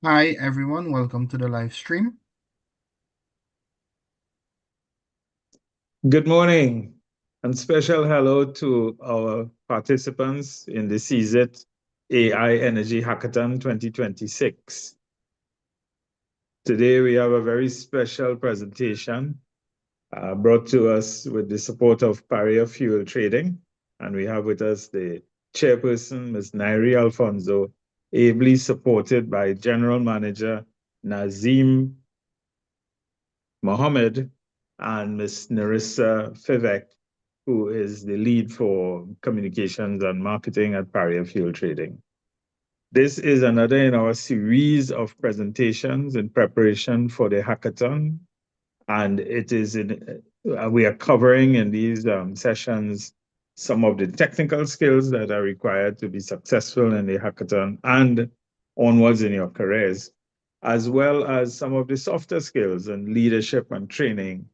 Hi everyone, welcome to the live stream. Good morning, and special hello to our participants in the CZITT AI Energy Hackathon 2026. Today we have a very special presentation brought to us with the support of Paria Fuel Trading, and we have with us the chairperson, Ms. Nyree Alfonso, ably supported by General Manager Nazim Mohammed and Ms. Narissa Fivek, who is the lead for communications and marketing at Paria Fuel Trading. This is another in our series of presentations in preparation for the hackathon, and we are covering in these sessions some of the technical skills that are required to be successful in the hackathon and onwards in your careers, as well as some of the softer skills and leadership and training.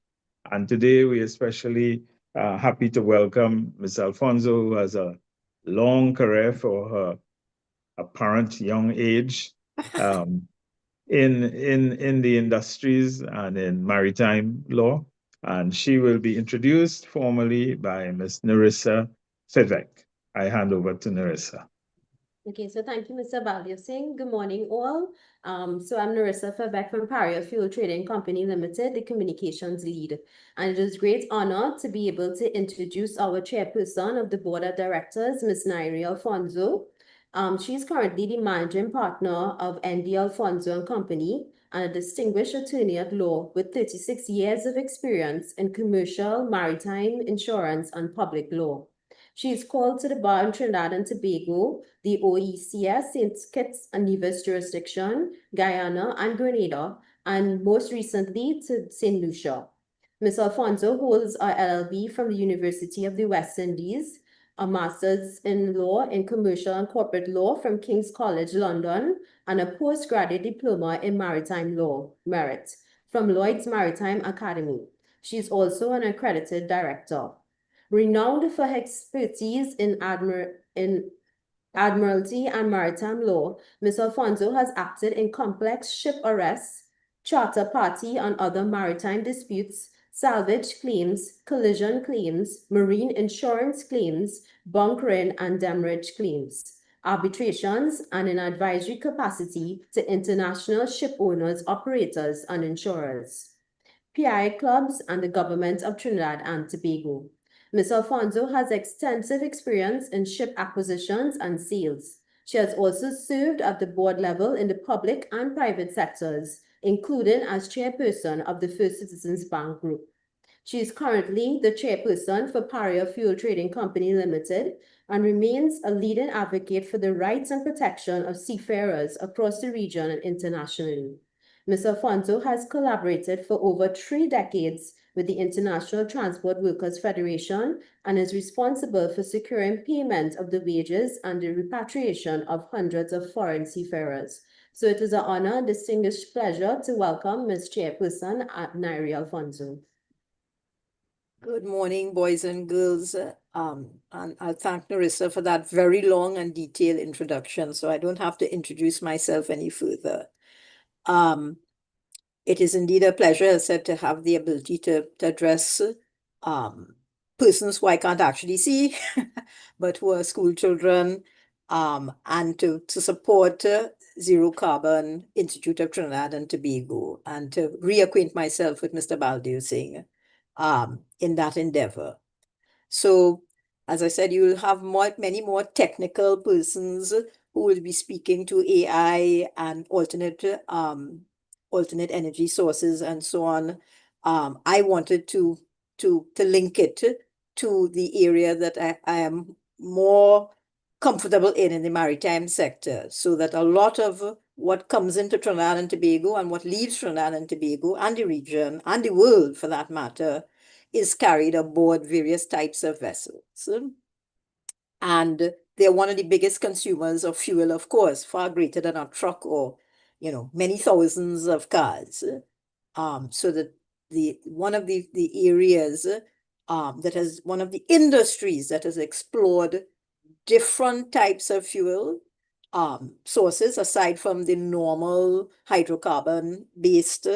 And today we especially happy to welcome Ms. Alfonso, who has a long career for her apparent young age in the industries and in maritime law. And she will be introduced formally by Ms. Narissa Fivek. I hand over to Narissa. Okay, so thank you, Mr. Baldev Singh. Good morning, all. So I'm Narissa Fivek from Paria Fuel Trading Company Limited, the communications lead. And it is a great honor to be able to introduce our chairperson of the board of directors, Ms. Nyree Alfonso. She's currently the managing partner of ND Alfonso and Company and a distinguished attorney at law with 36 years of experience in commercial, maritime, insurance, and public law. She is called to the bar in Trinidad and Tobago, the OECS, St. Kitts and Nevis jurisdiction, Guyana, and Grenada, and most recently to St. Lucia. Ms. Alfonso holds a LLB from the University of the West Indies, a master's in law in commercial and corporate law from King's College London, and a postgraduate diploma in maritime law, Merit, from Lloyd's Maritime Academy. She is also an accredited director. Renowned for her expertise in admiralty and maritime law, Ms. Alfonso has acted in complex ship arrests, charter party and other maritime disputes, salvage claims, collision claims, marine insurance claims, bunkering and demurrage claims, arbitrations, and in advisory capacity to international ship owners, operators, and insurers, PI clubs, and the government of Trinidad and Tobago. Ms. Alfonso has extensive experience in ship acquisitions and sales. She has also served at the board level in the public and private sectors, including as chairperson of the First Citizens Bank Group. She is currently the chairperson for Paria Fuel Trading Company Limited and remains a leading advocate for the rights and protection of seafarers across the region and internationally. Ms. Alfonso has collaborated for over 3 decades with the International Transport Workers Federation and is responsible for securing payment of the wages and the repatriation of hundreds of foreign seafarers. So it is an honor and distinguished pleasure to welcome Ms. Chairperson Nyree Alfonso. Good morning, boys and girls. And I'll thank Narissa for that very long and detailed introduction, so I don't have to introduce myself any further. It is indeed a pleasure, as said, to have the ability to address persons who I can't actually see, but who are school children, and to support Zero Carbon Institute of Trinidad and Tobago, and to reacquaint myself with Mr. Baldev Singh in that endeavor. So, as I said, you will have many more technical persons who will be speaking to AI and alternate energy sources and so on. I wanted to link it to the area that I am more comfortable in the maritime sector, so that a lot of what comes into Trinidad and Tobago and what leaves Trinidad and Tobago and the region and the world, for that matter, is carried aboard various types of vessels. And they're one of the biggest consumers of fuel, of course, far greater than a truck or, many thousands of cars. So that one of the areas one of the industries that has explored different types of fuel sources aside from the normal hydrocarbon-based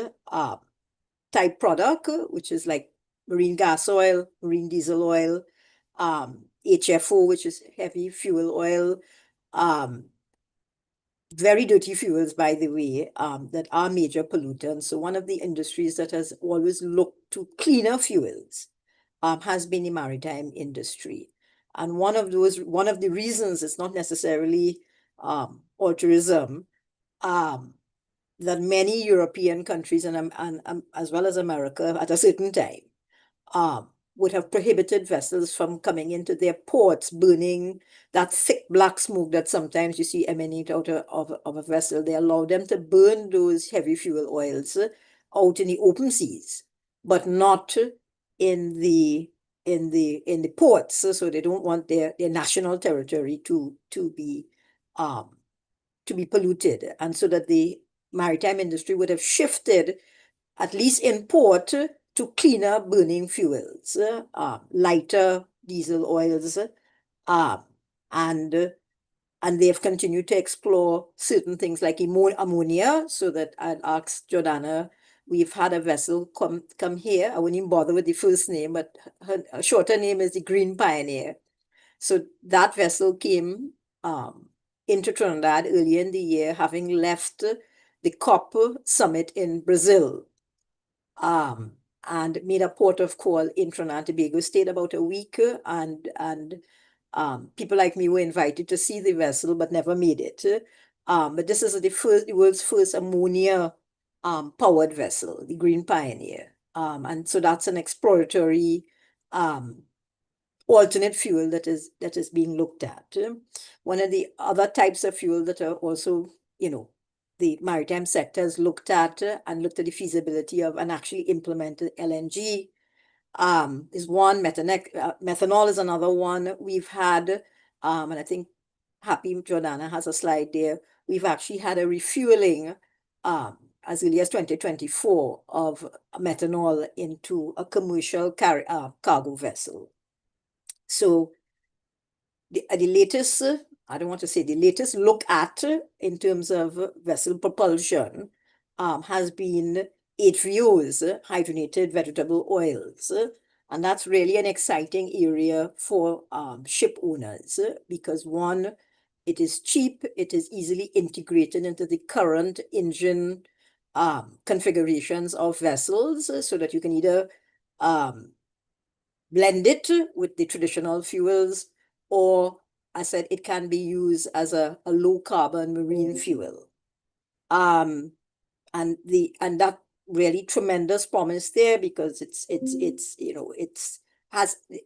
type product, which is like marine gas oil, marine diesel oil, HFO, which is heavy fuel oil, very dirty fuels, by the way, that are major pollutants. So one of the industries that has always looked to cleaner fuels has been the maritime industry. And one of the reasons it's not necessarily altruism, that many European countries and as well as America at a certain time would have prohibited vessels from coming into their ports, burning that thick black smoke that sometimes you see emanate out of a vessel. They allow them to burn those heavy fuel oils out in the open seas, but not in the ports. So they don't want their national territory to be polluted, and so that the maritime industry would have shifted, at least in port, to cleaner burning fuels, lighter diesel oils, and they've continued to explore certain things like ammonia. So that I'd asked Jordana, we've had a vessel come here. I wouldn't even bother with the first name, but her shorter name is the Green Pioneer. So that vessel came into Trinidad earlier in the year, having left the COP summit in Brazil, and made a port of call in Trinidad and Tobago, stayed about a week, and people like me were invited to see the vessel, but never made it. But this is the world's first ammonia powered vessel, the Green Pioneer. And so that's an exploratory alternate fuel that is being looked at. One of the other types of fuel that are also, the maritime sector has looked at and looked at the feasibility of and actually implemented LNG is one. Methanol is another one. We've had, and I think Happy Jordana has a slide there, we've actually had a refueling as early as 2024 of methanol into a commercial cargo vessel. So the latest, I don't want to say the latest look at in terms of vessel propulsion has been HVOs, hydrogenated vegetable oils. And that's really an exciting area for ship owners because one, it is cheap, it is easily integrated into the current engine configurations of vessels so that you can either blend it with the traditional fuels, or I said it can be used as a low carbon marine fuel. And that really tremendous promise there because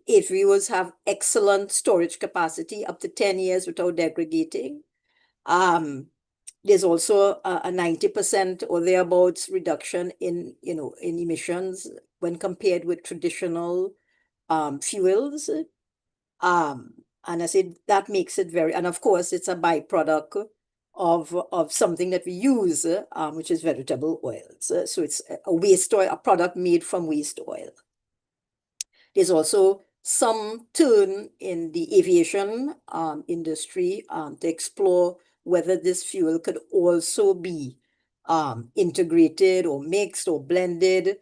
HVOs have excellent storage capacity up to 10 years without degrading. There's also a 90% or thereabouts reduction in emissions when compared with traditional fuels. And I said that makes it and of course it's a byproduct of something that we use, which is vegetable oils. So it's a waste oil, a product made from waste oil. There's also some turn in the aviation industry to explore whether this fuel could also be integrated or mixed or blended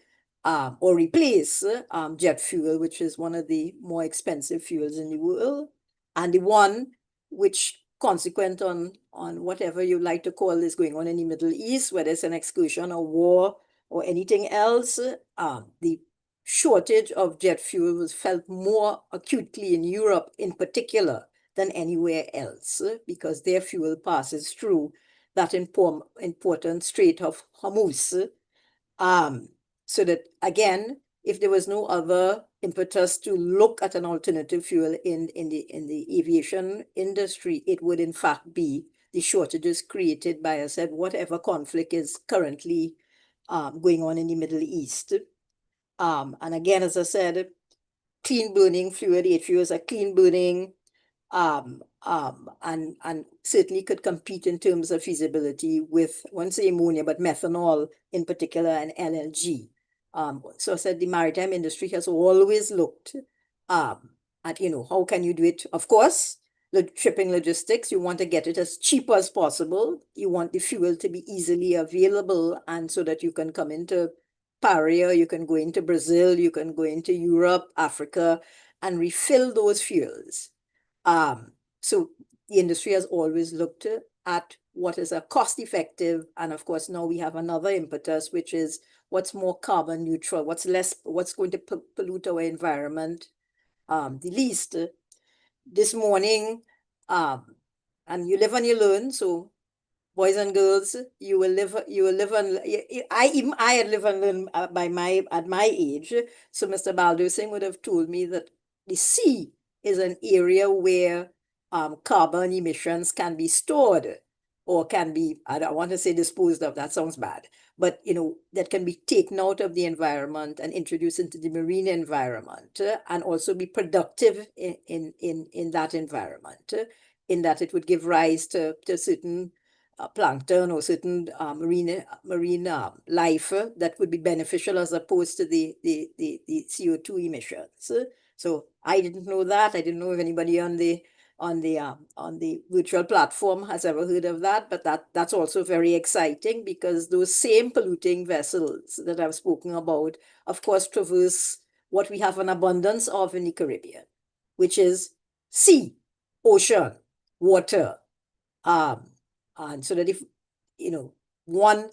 or replace jet fuel, which is one of the more expensive fuels in the world. And the one which consequent on whatever you like to call this going on in the Middle East, whether it's an excursion or war or anything else, the shortage of jet fuel was felt more acutely in Europe in particular than anywhere else because their fuel passes through that important Strait of Hormuz. So that, again, if there was no other impetus to look at an alternative fuel in the aviation industry, it would in fact be the shortages created by, I said, whatever conflict is currently going on in the Middle East. And again, as I said, clean burning fluid, HVOs are clean burning, and certainly could compete in terms of feasibility with, I won't say ammonia, but methanol in particular and LNG. So I said the maritime industry has always looked at, how can you do it? Of course, shipping logistics. You want to get it as cheap as possible. You want the fuel to be easily available, and so that you can come into Paria, you can go into Brazil, you can go into Europe, Africa, and refill those fuels. So the industry has always looked at what is a cost-effective, and of course now we have another impetus, which is what's more carbon neutral, what's going to pollute our environment the least. This morning, and you live and you learn. So boys and girls, you will live and I had live and learn at my age. So Mr. Baldusing would have told me that the sea is an area where carbon emissions can be stored, or can be, I don't want to say disposed of, that sounds bad, but that can be taken out of the environment and introduced into the marine environment, and also be productive in that environment, in that it would give rise to certain plankton or certain marine life that would be beneficial, as opposed to the CO2 emissions. So I didn't know that. I didn't know if anybody on the virtual platform has ever heard of that, but that's also very exciting, because those same polluting vessels that I've spoken about, of course, traverse what we have an abundance of in the Caribbean, which is sea, ocean, water. And so that if, one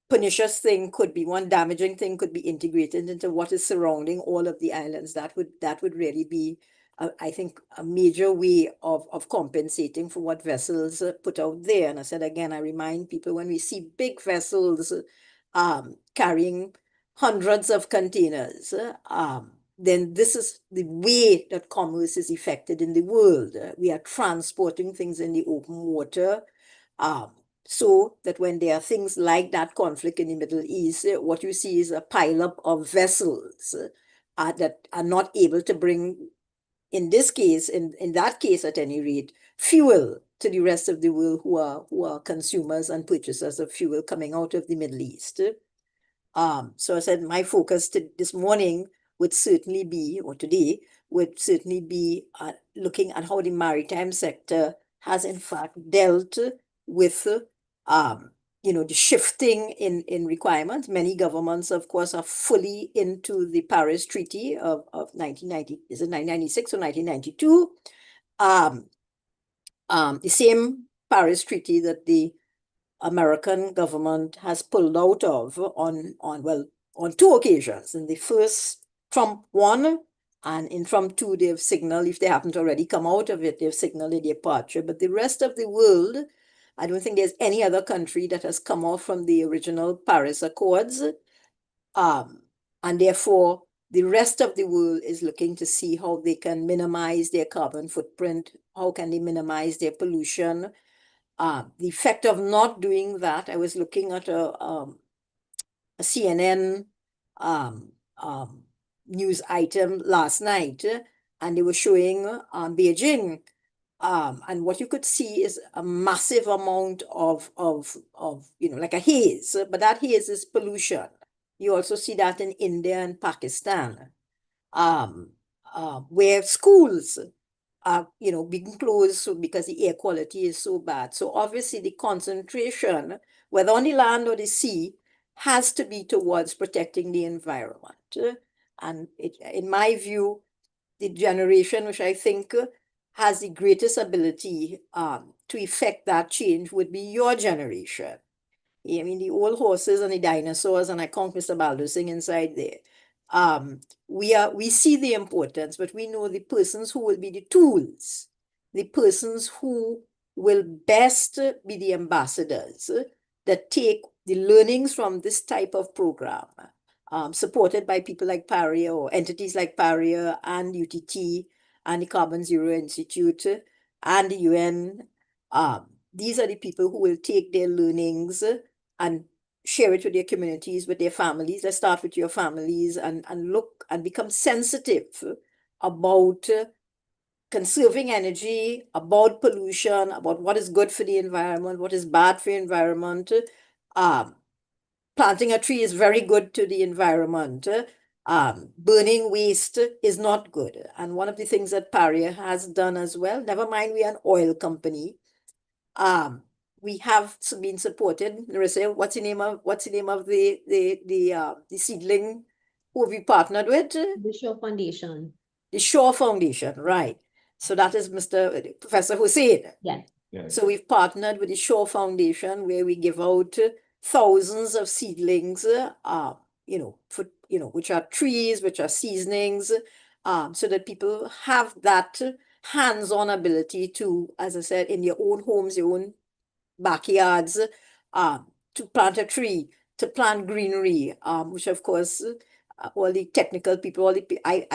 pernicious thing could be, one damaging thing could be integrated into what is surrounding all of the islands, that would really be, I think, a major way of compensating for what vessels put out there. And I said, again, I remind people, when we see big vessels carrying hundreds of containers, then this is the way that commerce is effected in the world. We are transporting things in the open water, so that when there are things like that conflict in the Middle East, what you see is a pileup of vessels that are not able to bring, in this case, in that case at any rate, fuel to the rest of the world, who are consumers and purchasers of fuel coming out of the Middle East. So I said my focus this morning would certainly be, or today, would certainly be looking at how the maritime sector has in fact dealt with the shifting in requirements. Many governments, of course, are fully into the Paris Treaty of 1990, is it 1996 or 1992? The same Paris Treaty that the American government has pulled out of on two occasions. In the first Trump 1, and in Trump 2, they've signaled, if they haven't already come out of it, they've signaled a departure. But the rest of the world, I don't think there's any other country that has come off from the original Paris Accords. And therefore, the rest of the world is looking to see how they can minimize their carbon footprint, how can they minimize their pollution. The effect of not doing that, I was looking at a CNN news item last night, and they were showing Beijing, and what you could see is a massive amount of like a haze, but that haze is pollution. You also see that in India and Pakistan, where schools are being closed because the air quality is so bad. So obviously the concentration, whether on the land or the sea, has to be towards protecting the environment. And in my view, the generation which I think has the greatest ability to effect that change would be your generation. I mean, the old horses and the dinosaurs, and I count Mr. Baldusing inside there. We see the importance, but we know the persons who will be the tools, the persons who will best be the ambassadors that take the learnings from this type of program, supported by people like Paria, or entities like Paria and UTT and the Carbon Zero Institute and the UN. These are the people who will take their learnings and share it with their communities, with their families. Let's start with your families, and look and become sensitive about conserving energy, about pollution, about what is good for the environment, what is bad for the environment. Planting a tree is very good to the environment. Burning waste is not good. And one of the things that Paria has done as well, never mind we're an oil company, we have been supported. Nyree, what's the name of the seedling who we partnered with? The Shaw Foundation. The Shaw Foundation, right. So that is Professor Hussein. Yeah. So we've partnered with the Shaw Foundation where we give out thousands of seedlings, which are trees, which are seasonings, so that people have that hands-on ability to, as I said, in your own homes, your own backyards, to plant a tree, to plant greenery, which of course all the technical people, I'm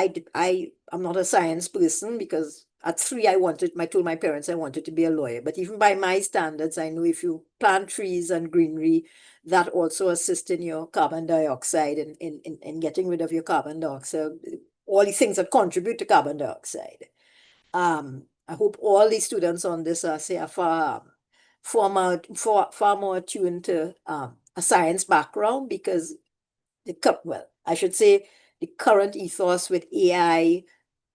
not a science person because at 3 I told my parents I wanted to be a lawyer. But even by my standards, I know if you plant trees and greenery, that also assists in your carbon dioxide and in getting rid of your carbon dioxide, all the things that contribute to carbon dioxide. I hope all the students on this are far more attuned to a science background, because I should say the current ethos with AI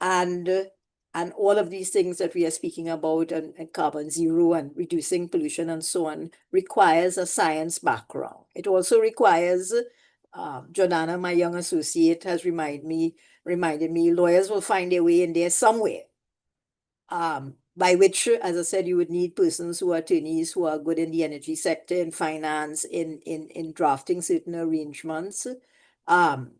and all of these things that we are speaking about and carbon zero and reducing pollution and so on requires a science background. It also requires, Jordana, my young associate, has reminded me, lawyers will find their way in there somewhere. By which, as I said, you would need persons who are attorneys who are good in the energy sector, in finance, in drafting certain arrangements, and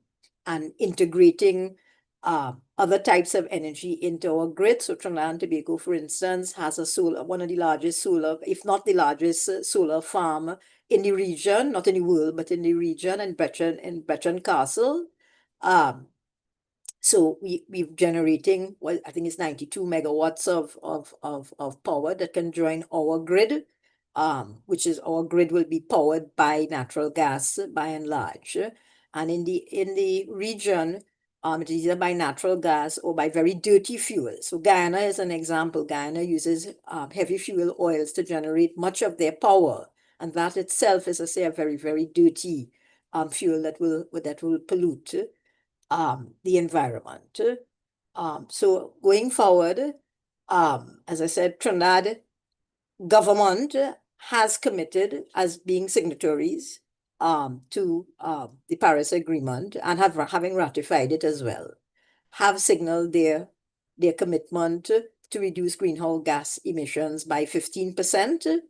integrating other types of energy into our grid. So Trinidad and Tobago, for instance, has one of the largest solar, if not the largest solar farm in the region, not in the world, but in the region, in Brecon Castle. So we're generating, well, I think it's 92 megawatts of power that can join our grid, which is our grid will be powered by natural gas by and large. And in the region, it is either by natural gas or by very dirty fuels. So Guyana is an example. Guyana uses heavy fuel oils to generate much of their power. And that itself is, I say, a very, very dirty fuel that will pollute the environment. So going forward, as I said, Trinidad government has committed as being signatories to the Paris Agreement and having ratified it as well, have signaled their commitment to reduce greenhouse gas emissions by 15%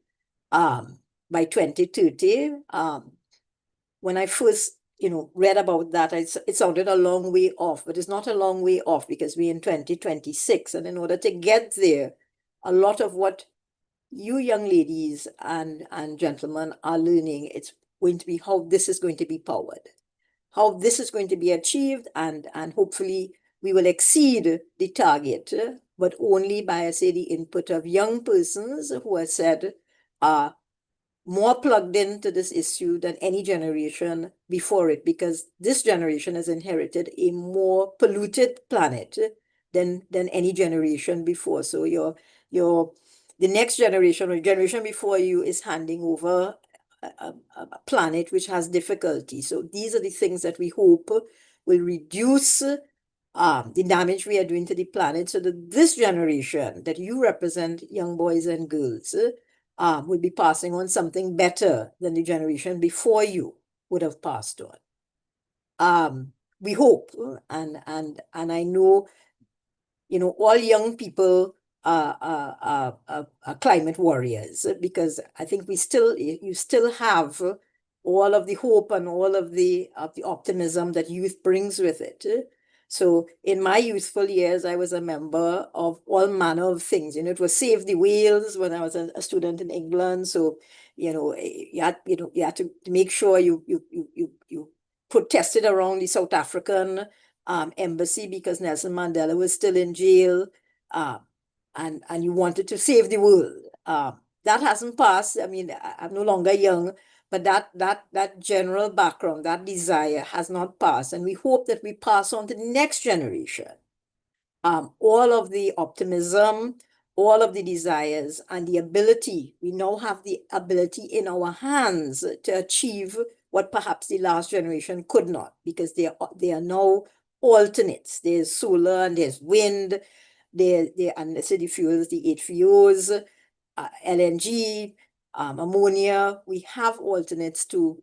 by 2030. When I first read about that, it sounded a long way off, but it's not a long way off because we're in 2026. And in order to get there, a lot of what you young ladies and gentlemen are learning, it's going to be how this is going to be powered, how this is going to be achieved, and hopefully we will exceed the target, but only by, I say, the input of young persons who have said are more plugged into this issue than any generation before it, because this generation has inherited a more polluted planet than any generation before. So the next generation or generation before you is handing over a planet which has difficulty. So these are the things that we hope will reduce the damage we are doing to the planet, so that this generation that you represent, young boys and girls, will be passing on something better than the generation before you would have passed on. We hope, and I know, all young people are climate warriors, because I think you still have all of the hope and all of the optimism that youth brings with it. So in my youthful years, I was a member of all manner of things. It was Save the Whales when I was a student in England. So, you had to make sure you protested around the South African embassy because Nelson Mandela was still in jail, and you wanted to save the world. That hasn't passed. I mean, I'm no longer young, but that general background, that desire has not passed. And we hope that we pass on to the next generation all of the optimism, all of the desires, and the ability. We now have the ability in our hands to achieve what perhaps the last generation could not, because they are now alternates. There's solar and there's wind, there unnecessary fuels, the HVOs, LNG, ammonia. We have alternates to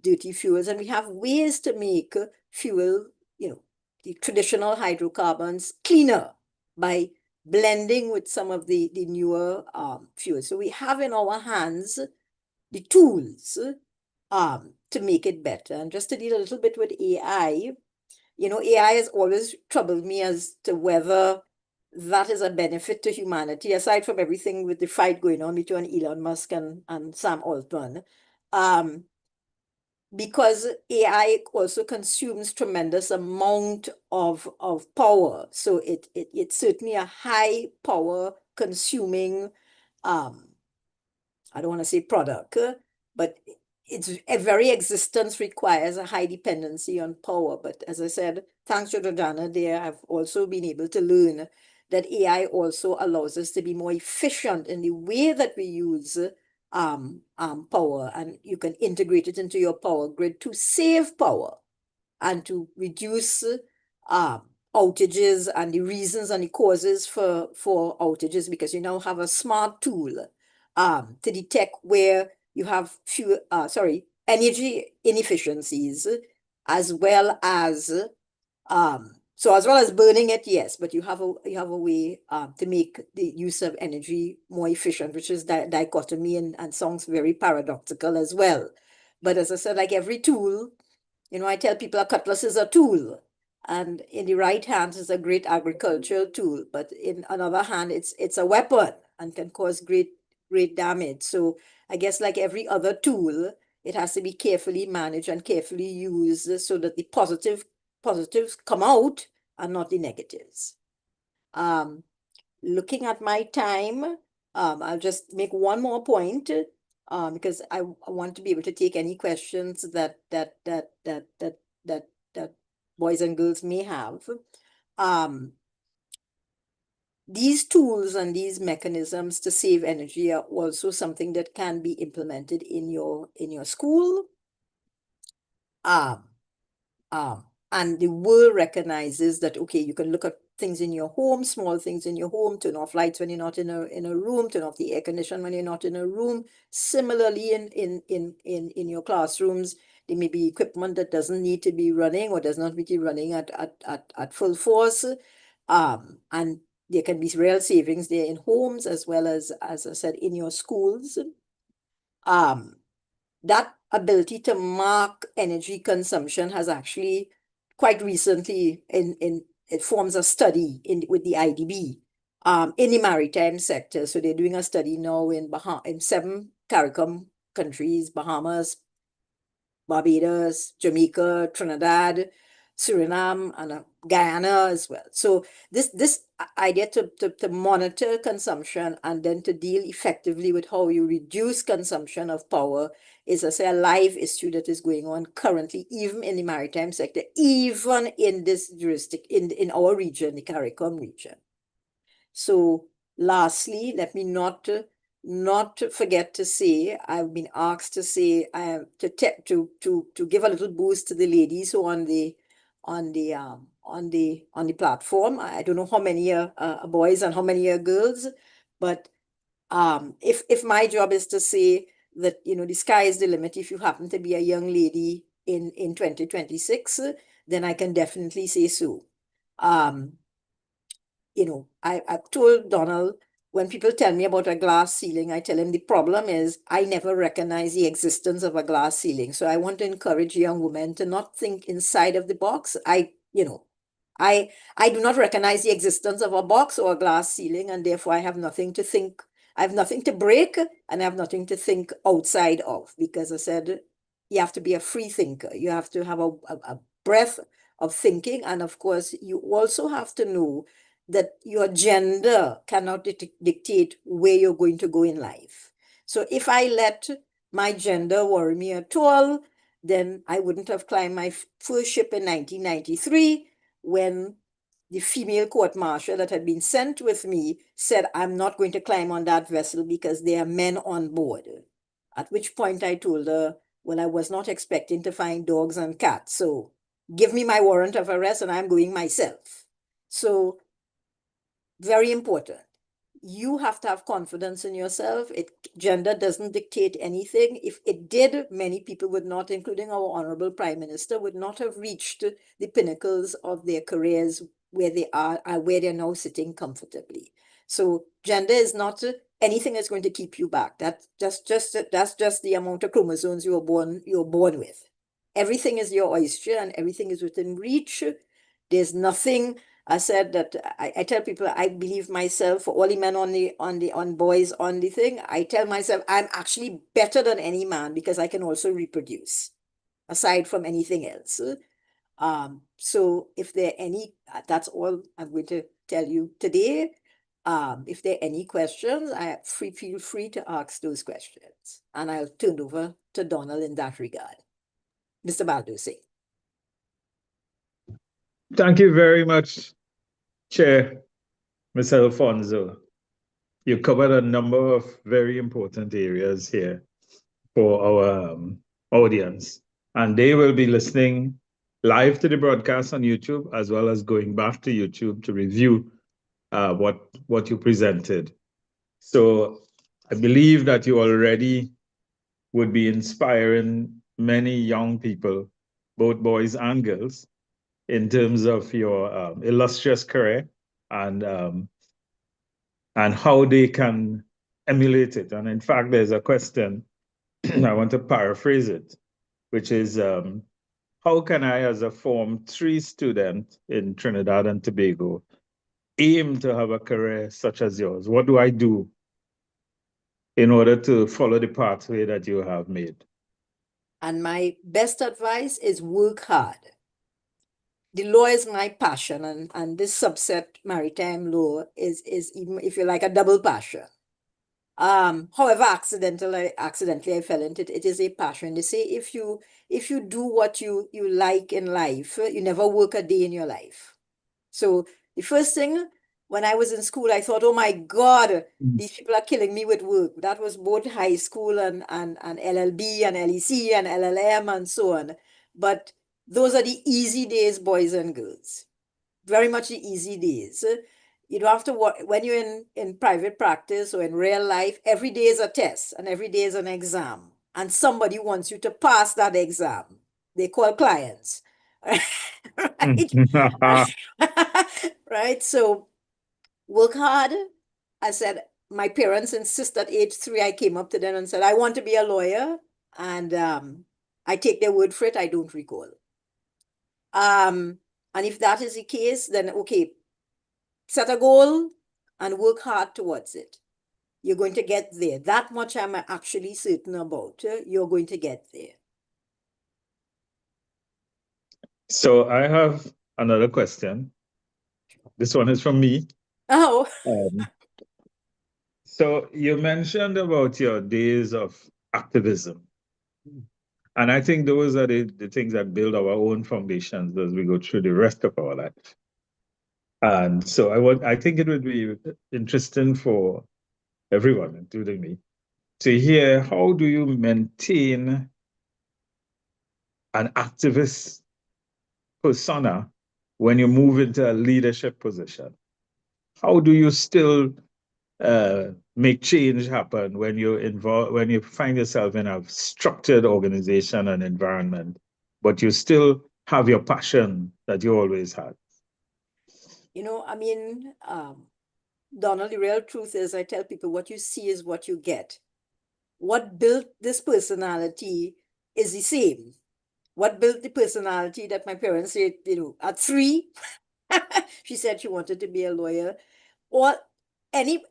dirty fuels, and we have ways to make fuel, the traditional hydrocarbons cleaner by blending with some of the newer fuels. So we have in our hands the tools to make it better. And just to deal a little bit with AI, AI has always troubled me as to whether that is a benefit to humanity, aside from everything with the fight going on between Elon Musk and Sam Altman. Because AI also consumes tremendous amount of power. So it's certainly a high power consuming, I don't want to say product, but its very existence requires a high dependency on power. But as I said, thanks to Jordana there, I've also been able to learn that AI also allows us to be more efficient in the way that we use power, and you can integrate it into your power grid to save power and to reduce outages and the reasons and the causes for outages, because you now have a smart tool to detect where you have energy inefficiencies, as well as burning it, yes, but you have a way to make the use of energy more efficient, which is dichotomy and sounds very paradoxical as well. But as I said, like every tool, I tell people a cutlass is a tool, and in the right hand is a great agricultural tool, but in another hand, it's a weapon and can cause great damage. So I guess like every other tool, it has to be carefully managed and carefully used so that the positives come out and not the negatives. Looking at my time, I'll just make one more point because I want to be able to take any questions that boys and girls may have. These tools and these mechanisms to save energy are also something that can be implemented in your school. And the world recognizes that, okay, you can look at things in your home, small things in your home, turn off lights when you're not in a room, turn off the air conditioner when you're not in a room. Similarly, in your classrooms, there may be equipment that doesn't need to be running or does not need to be running at full force. And there can be real savings there in homes as well as I said, in your schools. That ability to mark energy consumption has actually quite recently it forms a study with the IDB in the maritime sector. So they're doing a study now in 7 CARICOM countries: Bahamas, Barbados, Jamaica, Trinidad, Suriname, and Guyana as well. So this idea to monitor consumption and then to deal effectively with how you reduce consumption of power is, a live issue that is going on currently, even in the maritime sector, even in this jurisdiction, in our region, the CARICOM region. So lastly, let me not forget to say, I've been asked to say, to give a little boost to the ladies who are on the platform. I don't know how many are boys and how many are girls, but if my job is to say that, the sky is the limit, if you happen to be a young lady in 2026, then I can definitely say so. I've told Donald, when people tell me about a glass ceiling, I tell him the problem is I never recognize the existence of a glass ceiling. So I want to encourage young women to not think inside of the box. I do not recognize the existence of a box or a glass ceiling, and therefore I have nothing to think. I have nothing to break, and I have nothing to think outside of, because I said you have to be a free thinker. You have to have a breadth of thinking, and of course, you also have to know that your gender cannot dictate where you're going to go in life. So if I let my gender worry me at all, then I wouldn't have climbed my first ship in 1993 when the female court-martial that had been sent with me said, I'm not going to climb on that vessel because there are men on board. At which point I told her, Well, I was not expecting to find dogs and cats. So give me my warrant of arrest and I'm going myself. So very important. You have to have confidence in yourself. Gender doesn't dictate anything. If it did, many people would not, including our Honorable Prime Minister, would not have reached the pinnacles of their careers where they are, where they're now sitting comfortably. So gender is not anything that's going to keep you back. That's just the amount of chromosomes you're born with. Everything is your oyster and everything is within reach. There's nothing. I said that I tell people I believe myself, for all the men on boys on the thing, I tell myself I'm actually better than any man because I can also reproduce, aside from anything else. So if there are any, that's all I'm going to tell you today. If there are any questions, feel free to ask those questions. And I'll turn over to Donald in that regard. Mr. Balducci. Thank you very much, Chair, Mr. Alfonso. You covered a number of very important areas here for our audience, and they will be listening live to the broadcast on YouTube, as well as going back to YouTube to review what you presented. So I believe that you already would be inspiring many young people, both boys and girls, in terms of your illustrious career and how they can emulate it. And in fact, there's a question, I want to paraphrase it, which is, how can I, as a Form 3 student in Trinidad and Tobago, aim to have a career such as yours? What do I do in order to follow the pathway that you have made? And my best advice is work hard. The law is my passion, and this subset, maritime law, is even, if you like, a double passion. However, accidentally I fell into it. It is a passion. They say if you do what you like in life, you never work a day in your life. So the first thing, when I was in school, I thought, oh my God, these people are killing me with work. That was both high school and LLB and LEC and LLM and so on. But those are the easy days, boys and girls. Very much the easy days. You don't have to work when you're in private practice or in real life. Every day is a test and every day is an exam. And somebody wants you to pass that exam. They call clients. Right? Right? So work hard. I said, my parents insist at age 3, I came up to them and said, I want to be a lawyer. And I take their word for it. I don't recall. And if that is the case, then okay, set a goal and work hard towards it. You're going to get there. That much I'm actually certain about. You're going to get there. So I have another question. This one is from me. Oh. So you mentioned about your days of activism. And I think those are the things that build our own foundations as we go through the rest of our life. And so I think it would be interesting for everyone, including me, to hear how do you maintain an activist persona when you move into a leadership position? How do you still make change happen when you find yourself in a structured organization and environment, but you still have your passion that you always had? I mean, Donald, the real truth is I tell people what you see is what you get. What built this personality is the same. What built the personality that my parents said, at 3, she said she wanted to be a lawyer. Or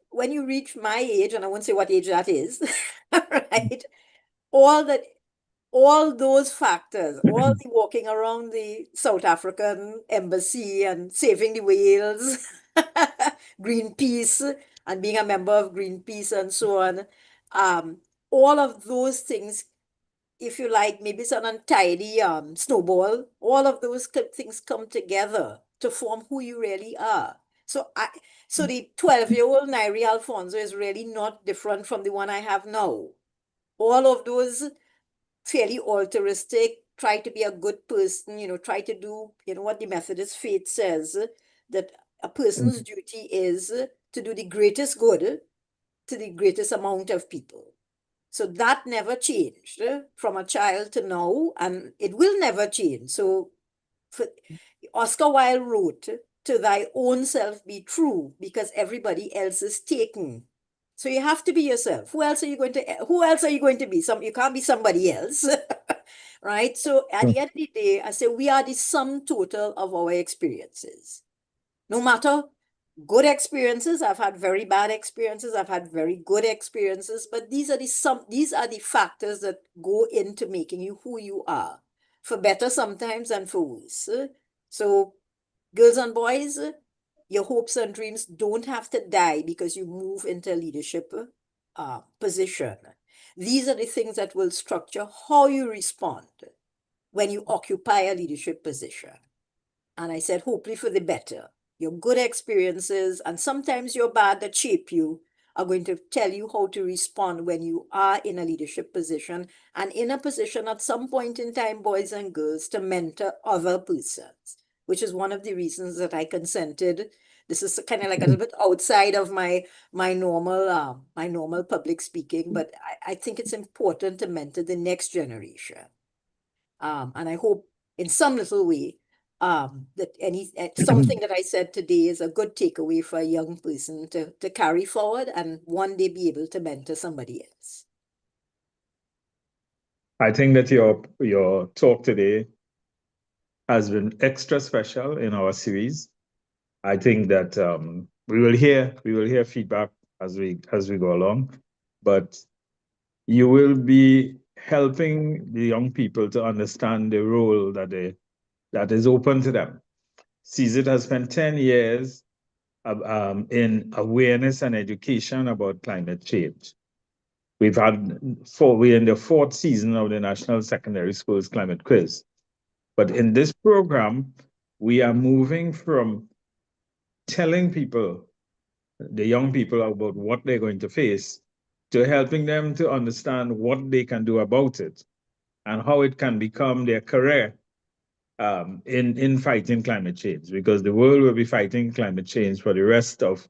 when you reach my age, and I won't say what age that is, right? All those factors, all the walking around the South African embassy and saving the whales, Greenpeace, and being a member of Greenpeace and so on, all of those things, if you like, maybe it's an untidy snowball, all of those things come together to form who you really are. So the 12-year-old Nyree Alfonso is really not different from the one I have now. All of those fairly altruistic, try to be a good person, try to do, what the Methodist faith says, that a person's duty is to do the greatest good to the greatest amount of people. So that never changed from a child to now, and it will never change. So Oscar Wilde wrote, "To thy own self be true, because everybody else is taken." So you have to be yourself. Who else are you going to be? You can't be somebody else. Right? So at the end of the day, I say we are the sum total of our experiences. No matter good experiences, I've had very bad experiences, I've had very good experiences, but these are the factors that go into making you who you are, for better sometimes and for worse. So girls and boys, your hopes and dreams don't have to die because you move into a leadership position. These are the things that will structure how you respond when you occupy a leadership position. And I said, hopefully for the better. Your good experiences and sometimes your bad that shape you are going to tell you how to respond when you are in a leadership position and in a position at some point in time, boys and girls, to mentor other persons, which is one of the reasons that I consented. This is kind of like a little bit outside of my normal public speaking, but I think it's important to mentor the next generation. And I hope in some little way that something that I said today is a good takeaway for a young person to carry forward and one day be able to mentor somebody else. I think that your talk today has been extra special in our series. I think that we will hear feedback as we go along, but you will be helping the young people to understand the role that is open to them. CZITT has spent 10 years in awareness and education about climate change. We're in the 4th season of the National Secondary Schools Climate Quiz. But in this program, we are moving from telling people, the young people, about what they're going to face, to helping them to understand what they can do about it and how it can become their career in fighting climate change, because the world will be fighting climate change for the rest of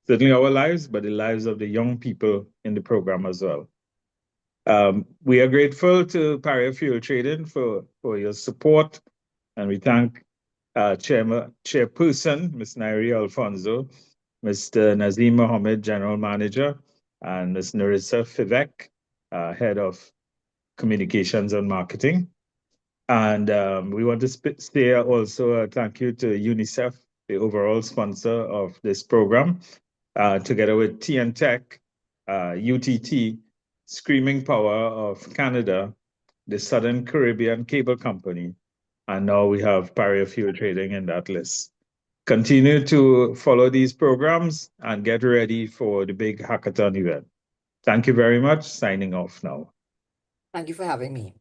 certainly our lives, but the lives of the young people in the program as well. We are grateful to Paria Fuel Trading for your support, and we thank Chairperson, Ms. Nyree Alfonso, Mr. Nazim Mohammed, General Manager, and Ms. Narissa Fivek, Head of Communications and Marketing. And we want to say also a thank you to UNICEF, the overall sponsor of this program, together with TN Tech, UTT, Screaming Power of Canada, the Southern Caribbean Cable Company, and now we have Paria Fuel Trading in that list. Continue to follow these programs and get ready for the big hackathon event. Thank you very much. Signing off now. Thank you for having me.